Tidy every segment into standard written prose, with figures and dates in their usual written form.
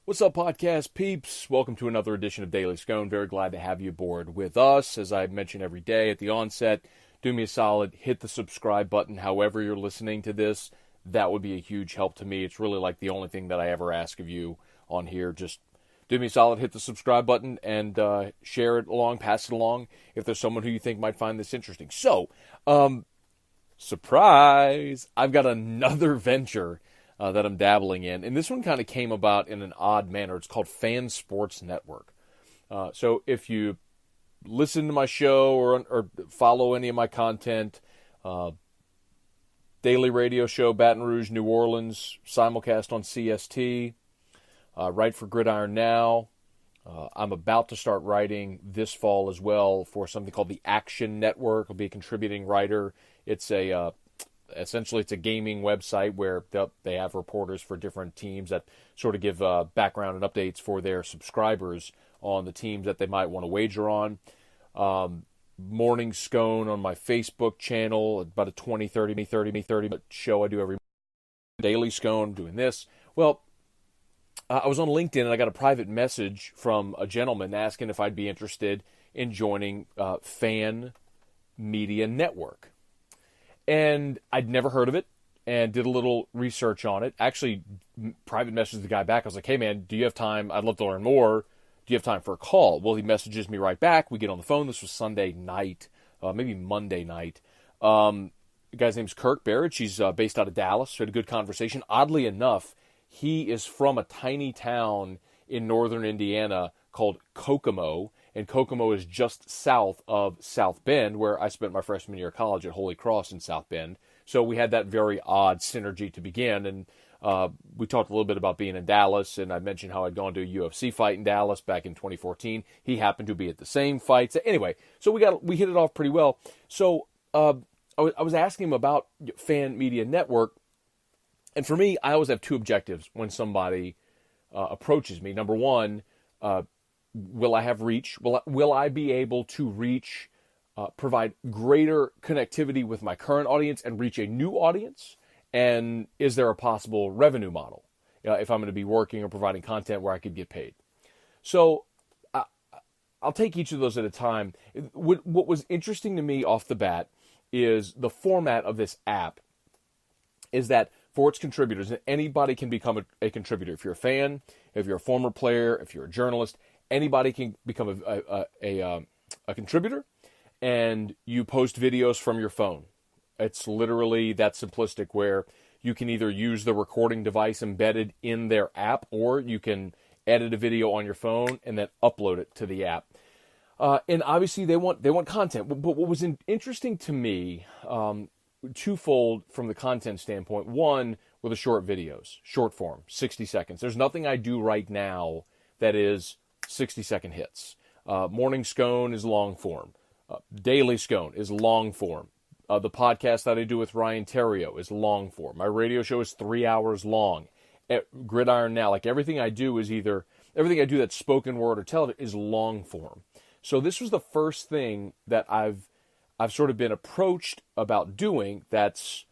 What's up, podcast peeps? Welcome to another edition of Daily Scone. Very glad to have you aboard with us. As I mention every day at the onset, do me a solid, hit the subscribe button however you're listening to this. That would be a huge help to me. It's really like the only thing that I ever ask of you on here. Just do me a solid, hit the subscribe button, and share it along, pass it along if there's someone who you think might find this interesting. So, surprise! I've got another venture that I'm dabbling in. And this one kind of came about in an odd manner. It's called Fan Sports Network. So if you listen to my show or follow any of my content, daily radio show, Baton Rouge, New Orleans, simulcast on CST, write for Gridiron Now. I'm about to start writing this fall as well for something called the Action Network. I'll be a contributing writer. It's essentially, it's a gaming website where they have reporters for different teams that sort of give background and updates for their subscribers on the teams that they might want to wager on. Morning Scone on my Facebook channel, about a 30 minute show I do every Daily Scone, doing this. Well, I was on LinkedIn and I got a private message from a gentleman asking if I'd be interested in joining Fan Media Network. And I'd never heard of it and did a little research on it. Actually, private messaged the guy back. I was like, hey, man, do you have time? I'd love to learn more. Do you have time for a call? Well, he messages me right back. We get on the phone. This was Sunday night, maybe Monday night. The guy's name's Kirk Barrett. He's based out of Dallas. We had a good conversation. Oddly enough, he is from a tiny town in northern Indiana called Kokomo. And Kokomo is just south of South Bend, where I spent my freshman year of college at Holy Cross in South Bend. So we had that very odd synergy to begin. And we talked a little bit about being in Dallas, and I mentioned how I'd gone to a UFC fight in Dallas back in 2014. He happened to be at the same fight. So anyway, so we hit it off pretty well. So I was asking him about Fan Media Network. And for me, I always have two objectives when somebody approaches me. Number one, will I have reach? Will I be able to reach, provide greater connectivity with my current audience and reach a new audience? And is there a possible revenue model if I'm going to be working or providing content where I could get paid? So I'll take each of those at a time. What was interesting to me off the bat is the format of this app is that for its contributors, and anybody can become a contributor. If you're a fan, if you're a former player, if you're a journalist, anybody can become a contributor, and you post videos from your phone. It's literally that simplistic, where you can either use the recording device embedded in their app, or you can edit a video on your phone and then upload it to the app. And obviously they want content. But what was interesting to me, twofold from the content standpoint. One, with the short videos, short form, 60 seconds. There's nothing I do right now that is 60-second hits. Morning Scone is long form. Daily Scone is long form. The podcast that I do with Ryan Terrio is long form. My radio show is 3 hours long. At Gridiron Now, like everything I do that's spoken word or television is long form. So this was the first thing that I've sort of been approached about doing that's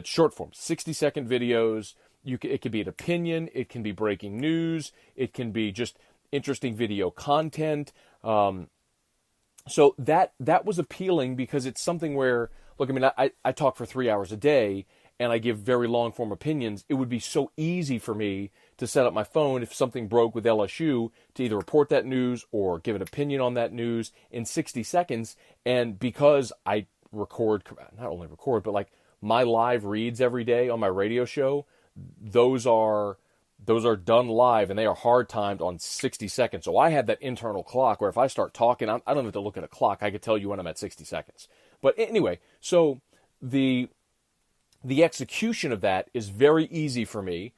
short form, 60-second videos. It could be an opinion, it can be breaking news, it can be just interesting video content. So that was appealing because it's something where, look, I mean, I talk for 3 hours a day and I give very long form opinions. It would be so easy for me to set up my phone if something broke with LSU to either report that news or give an opinion on that news in 60 seconds. And because I not only record, but like my live reads every day on my radio show, those are done live, and they are hard timed on 60 seconds. So I have that internal clock where if I start talking, I don't have to look at a clock. I can tell you when I'm at 60 seconds. But anyway, so the execution of that is very easy for me.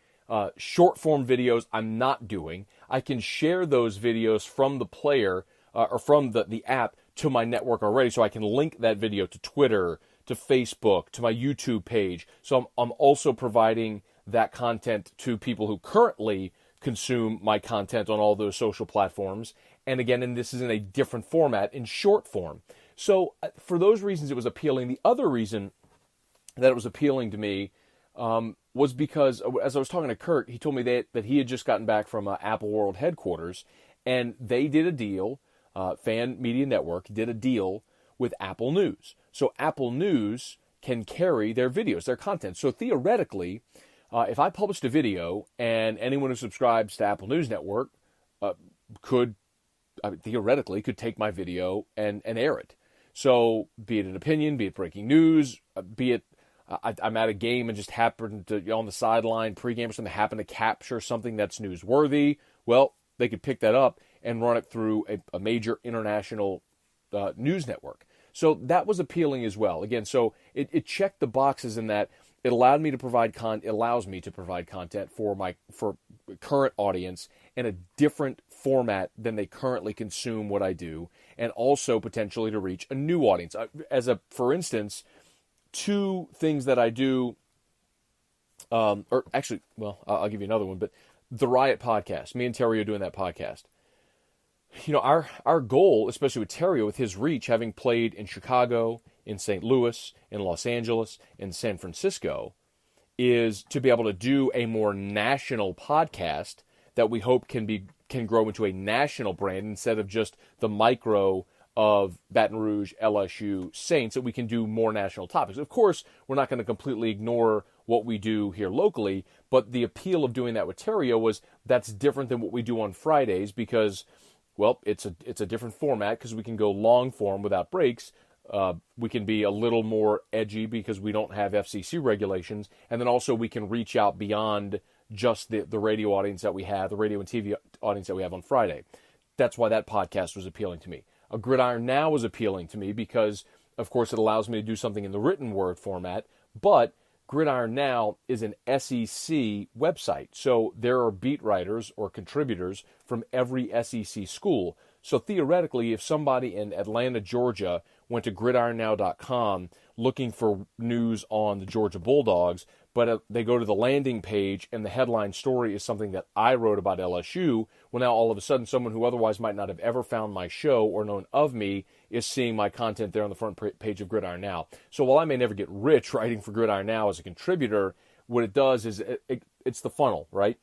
Short form videos I'm not doing. I can share those videos from the player or from the app to my network already, so I can link that video to Twitter, to Facebook, to my YouTube page. So I'm also providing that content to people who currently consume my content on all those social platforms. And again, this is in a different format, in short form. So for those reasons, it was appealing. The other reason that it was appealing to me was because, as I was talking to Kurt, he told me that he had just gotten back from Apple World headquarters, and they did a deal, Fan Media Network did a deal with Apple News. So Apple News can carry their videos, their content. So theoretically, if I published a video and anyone who subscribes to Apple News Network theoretically could take my video and air it. So be it an opinion, be it breaking news, be it I'm at a game and just happened to, on the sideline, pregame or something, happen to capture something that's newsworthy, well, they could pick that up and run it through a major international news network. So that was appealing as well. Again, so it checked the boxes in that it allowed me to provide it allows me to provide content for current audience in a different format than they currently consume what I do, and also potentially to reach a new audience. For instance, two things that I do, I'll give you another one, but the Riot podcast, me and Terry are doing that podcast. You know, our goal, especially with Terry, with his reach, having played in Chicago, in St. Louis, in Los Angeles, in San Francisco, is to be able to do a more national podcast that we hope can grow into a national brand instead of just the micro of Baton Rouge, LSU, Saints, that we can do more national topics. Of course, we're not going to completely ignore what we do here locally, but the appeal of doing that with Terrio was that's different than what we do on Fridays because, well, it's a different format because we can go long form without breaks. We can be a little more edgy because we don't have FCC regulations, and then also we can reach out beyond just the radio audience that we have, the radio and TV audience that we have on Friday. That's why that podcast was appealing to me. A Gridiron Now was appealing to me because, of course, it allows me to do something in the written word format, but Gridiron Now is an SEC website, so there are beat writers or contributors from every SEC school. So theoretically, if somebody in Atlanta, Georgia, went to gridironnow.com looking for news on the Georgia Bulldogs, but they go to the landing page and the headline story is something that I wrote about LSU, well, now all of a sudden someone who otherwise might not have ever found my show or known of me is seeing my content there on the front page of Gridiron Now. So while I may never get rich writing for Gridiron Now as a contributor, what it does is it's the funnel, right?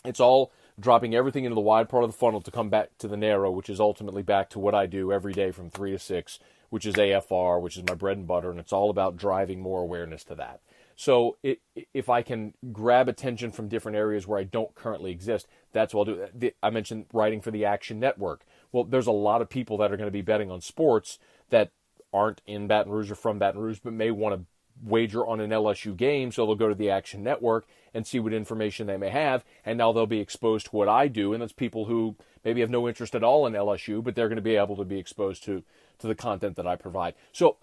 It's all dropping everything into the wide part of the funnel to come back to the narrow, which is ultimately back to what I do every day from 3 to 6, which is AFR, which is my bread and butter, and it's all about driving more awareness to that. So if I can grab attention from different areas where I don't currently exist, that's what I'll do. I mentioned writing for the Action Network. Well, there's a lot of people that are going to be betting on sports that aren't in Baton Rouge or from Baton Rouge, but may want to wager on an LSU game, so they'll go to the Action Network and see what information they may have, and now they'll be exposed to what I do, and that's people who maybe have no interest at all in LSU, but they're going to be able to be exposed to the content that I provide. So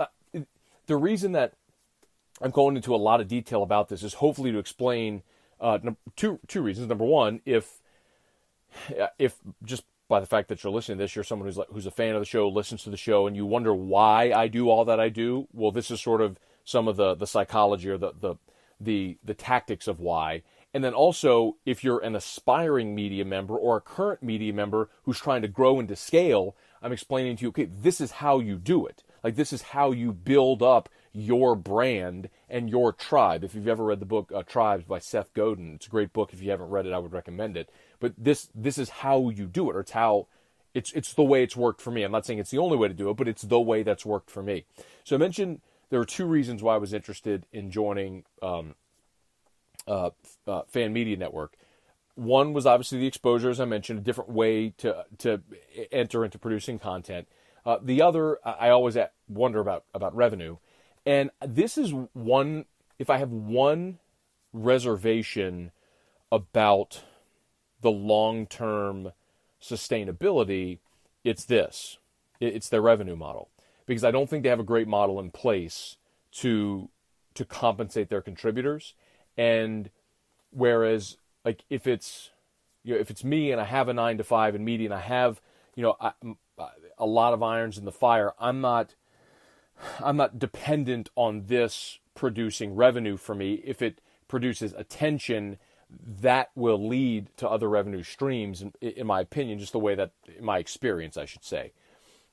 the reason that I'm going into a lot of detail about this is hopefully to explain two reasons. Number one, if just by the fact that you're listening to this, you're someone who's a fan of the show, listens to the show, and you wonder why I do all that I do, well, this is sort of some of the psychology or the tactics of why. And then also, if you're an aspiring media member or a current media member who's trying to grow and to scale, I'm explaining to you, okay, this is how you do it. Like, this is how you build up your brand and your tribe. If you've ever read the book Tribes by Seth Godin, it's a great book. If you haven't read it, I would recommend it. But this is how you do it, or it's the way it's worked for me. I'm not saying it's the only way to do it, but it's the way that's worked for me. So I mentioned there were two reasons why I was interested in joining Fan Media Network. One was obviously the exposure, as I mentioned, a different way to enter into producing content. The other, I always wonder about revenue. And this is one, if I have one reservation about the long-term sustainability, it's this. It's their revenue model. Because I don't think they have a great model in place to compensate their contributors. And whereas, like, if it's me and I have a 9-to-5 in media and I have, a lot of irons in the fire, I'm not dependent on this producing revenue for me. If it produces attention, that will lead to other revenue streams, in my opinion, just the way that, in my experience, I should say.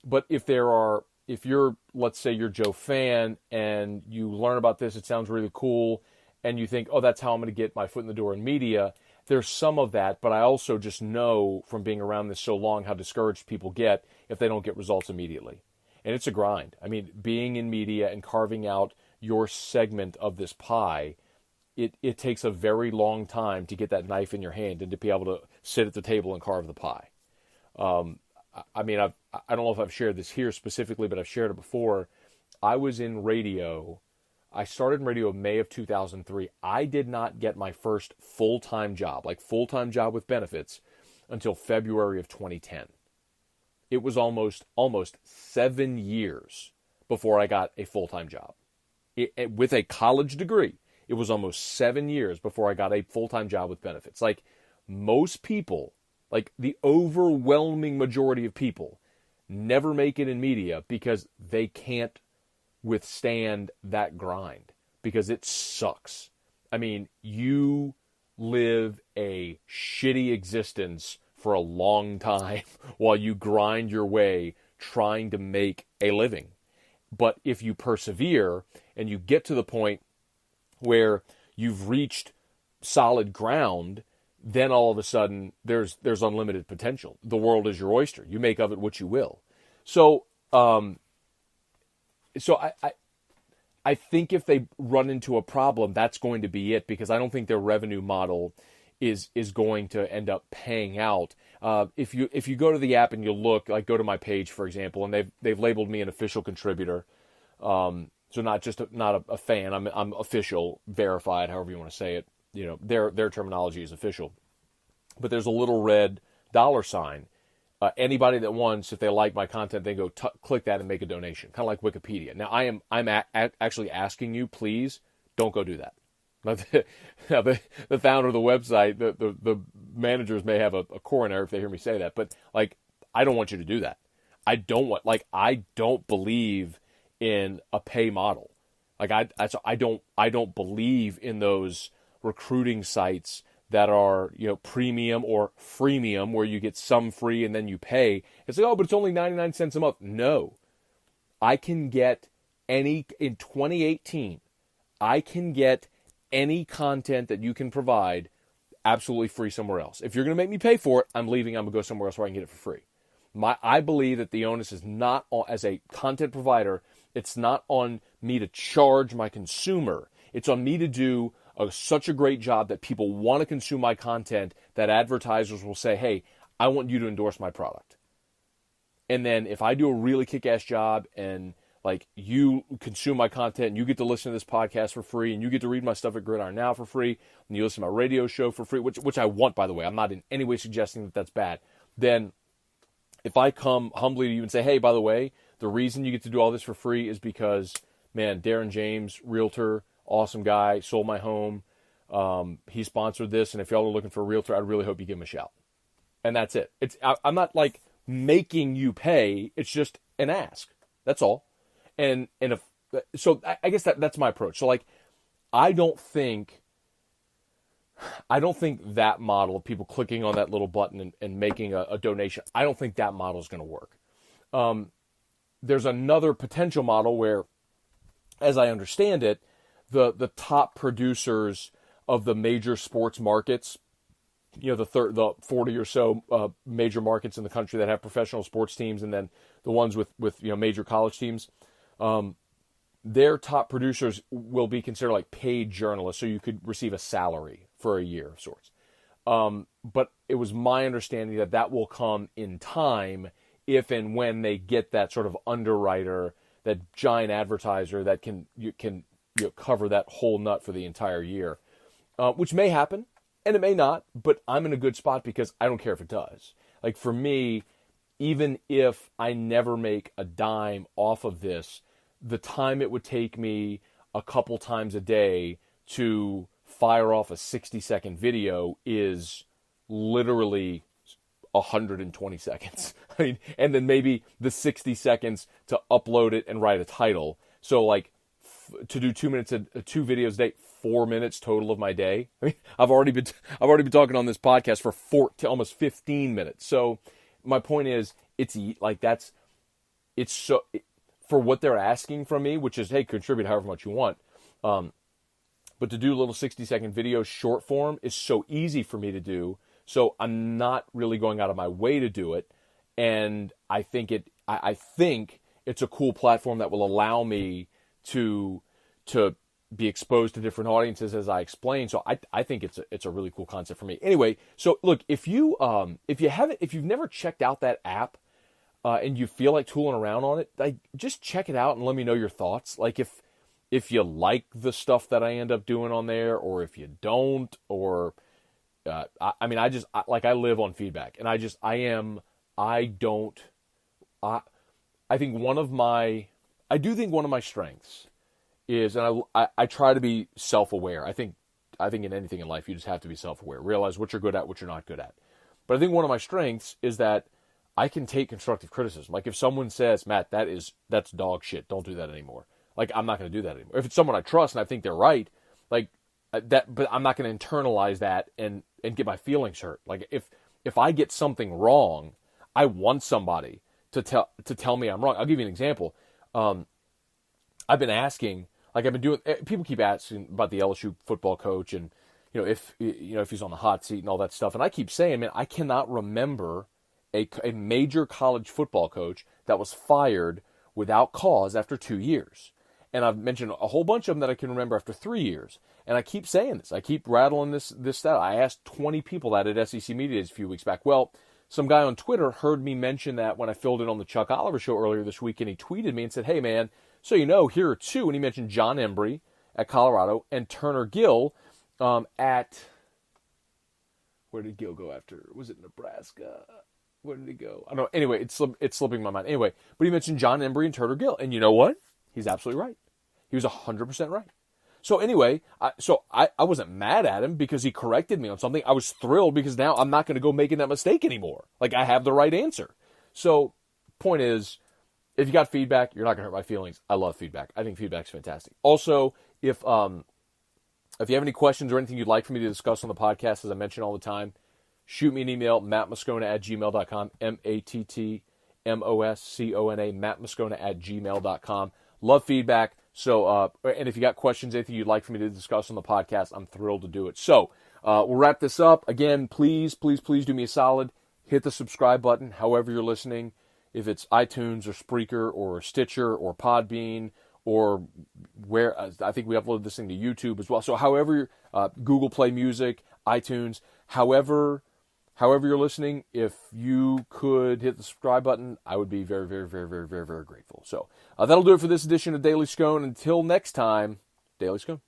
But if you're, let's say you're Joe Fan and you learn about this, it sounds really cool, and you think, oh, that's how I'm going to get my foot in the door in media. There's some of that, but I also just know from being around this so long how discouraged people get if they don't get results immediately. And it's a grind. I mean, being in media and carving out your segment of this pie, it takes a very long time to get that knife in your hand and to be able to sit at the table and carve the pie. I mean, I don't know if I've shared this here specifically, but I've shared it before. I was in radio. I started in radio in May of 2003. I did not get my first full-time job, like full-time job with benefits, until February of 2010. It was almost 7 years before I got a full-time job. With a college degree, it was almost 7 years before I got a full-time job with benefits. Like most people, like the overwhelming majority of people, never make it in media because they can't withstand that grind, because it sucks. I mean, you live a shitty existence for a long time while you grind your way trying to make a living. But if you persevere and you get to the point where you've reached solid ground, then all of a sudden there's unlimited potential. The world is your oyster. You make of it what you will. So I think if they run into a problem, that's going to be it, because I don't think their revenue model is going to end up paying out. If you go to the app and you look, like go to my page, for example, and they've labeled me an official contributor. So not a fan. I'm official, verified, however you want to say it. You know, their terminology is official. But there's a little red $sign. Anybody that wants, if they like my content, they go click that and make a donation, kind of like Wikipedia. Now, I'm actually asking you, please don't go do that. The founder of the website, the managers may have a coronary if they hear me say that, but like, I don't want you to do that. I don't believe in a pay model. Like I don't believe in those recruiting sites that are, you know, premium or freemium, where you get some free and then you pay. It's like, oh, but it's only 99 cents a month. No, I can get in 2018, I can get any content that you can provide absolutely free somewhere else. If you're going to make me pay for it, I'm leaving. I'm going to go somewhere else where I can get it for free. I believe that the onus is not on, as a content provider, it's not on me to charge my consumer. It's on me to do such a great job that people want to consume my content, that advertisers will say, hey, I want you to endorse my product. And then if I do a really kick-ass job and like you consume my content and you get to listen to this podcast for free and you get to read my stuff at Gridiron Now for free and you listen to my radio show for free, which I want, by the way, I'm not in any way suggesting that that's bad, then if I come humbly to you and say, hey, by the way, the reason you get to do all this for free is because, man, Darren James, realtor, awesome guy, sold my home. He sponsored this, and if y'all are looking for a realtor, I really hope you give him a shout. And that's it. I'm not like making you pay. It's just an ask. That's all. And so I guess that's my approach. So like, I don't think that model of people clicking on that little button and making a donation, I don't think that model is going to work. There's another potential model where, as I understand it, the top producers of the major sports markets, you know, the 40 or so major markets in the country that have professional sports teams, and then the ones with you know, major college teams, their top producers will be considered like paid journalists, so you could receive a salary for a year of sorts. But it was my understanding that will come in time, if and when they get that sort of underwriter, that giant advertiser that can cover that whole nut for the entire year, which may happen and it may not, but I'm in a good spot because I don't care if it does. Like for me, even if I never make a dime off of this, the time it would take me a couple times a day to fire off a 60-second video is literally 120 seconds. I mean, and then maybe the 60 seconds to upload it and write a title. So like to do 2 minutes, two videos a day, 4 minutes total of my day. I mean, I've already been talking on this podcast for almost 15 minutes. So my point is, for what they're asking from me, which is, hey, contribute however much you want. But to do little 60-second videos, short form, is so easy for me to do. So I'm not really going out of my way to do it. And I think it's a cool platform that will allow me to be exposed to different audiences as I explain. So I think it's a really cool concept for me. Anyway, so look, if you've never checked out that app, and you feel like tooling around on it, like, just check it out and let me know your thoughts. Like, if you like the stuff that I end up doing on there, or if you don't, or I live on feedback, and I do think one of my strengths is, and I try to be self-aware. I think in anything in life, you just have to be self-aware. Realize what you're good at, what you're not good at. But I think one of my strengths is that I can take constructive criticism. Like, if someone says, Matt, that's dog shit, don't do that anymore. Like, I'm not going to do that anymore. If it's someone I trust and I think they're right, like that, but I'm not going to internalize that and get my feelings hurt. Like, if I get something wrong, I want somebody to tell me I'm wrong. I'll give you an example. I've been asking, like, people keep asking about the LSU football coach, and if he's on the hot seat and all that stuff. And I keep saying, man, I cannot remember a major college football coach that was fired without cause after 2 years. And I've mentioned a whole bunch of them that I can remember after 3 years. And I keep saying this. I keep rattling this stat. I asked 20 people that at SEC Media Days a few weeks back. Well, some guy on Twitter heard me mention that when I filled in on the Chuck Oliver Show earlier this week, and he tweeted me and said, hey, man, so here are two. And he mentioned John Embry at Colorado and Turner Gill at, where did Gill go after? Was it Nebraska? Where did he go? I don't know. Anyway, it's slipping my mind. Anyway, but he mentioned John Embry and Turner Gill. And you know what? He's absolutely right. He was 100% right. So anyway, I wasn't mad at him because he corrected me on something. I was thrilled because now I'm not going to go making that mistake anymore. Like, I have the right answer. So point is, if you got feedback, you're not going to hurt my feelings. I love feedback. I think feedback's fantastic. Also, if you have any questions or anything you'd like for me to discuss on the podcast, as I mention all the time, shoot me an email, mattmoscona@gmail.com, MattMoscona, mattmoscona@gmail.com. Love feedback. So, and if you got questions, anything you'd like for me to discuss on the podcast, I'm thrilled to do it. So, we'll wrap this up. Again, please do me a solid. Hit the subscribe button, however you're listening. If it's iTunes or Spreaker or Stitcher or Podbean, or where, I think we uploaded this thing to YouTube as well. So however, Google Play Music, iTunes, however you're listening, if you could hit the subscribe button, I would be very, very, very, very, very, very grateful. So that'll do it for this edition of Daily Scone. Until next time, Daily Scone.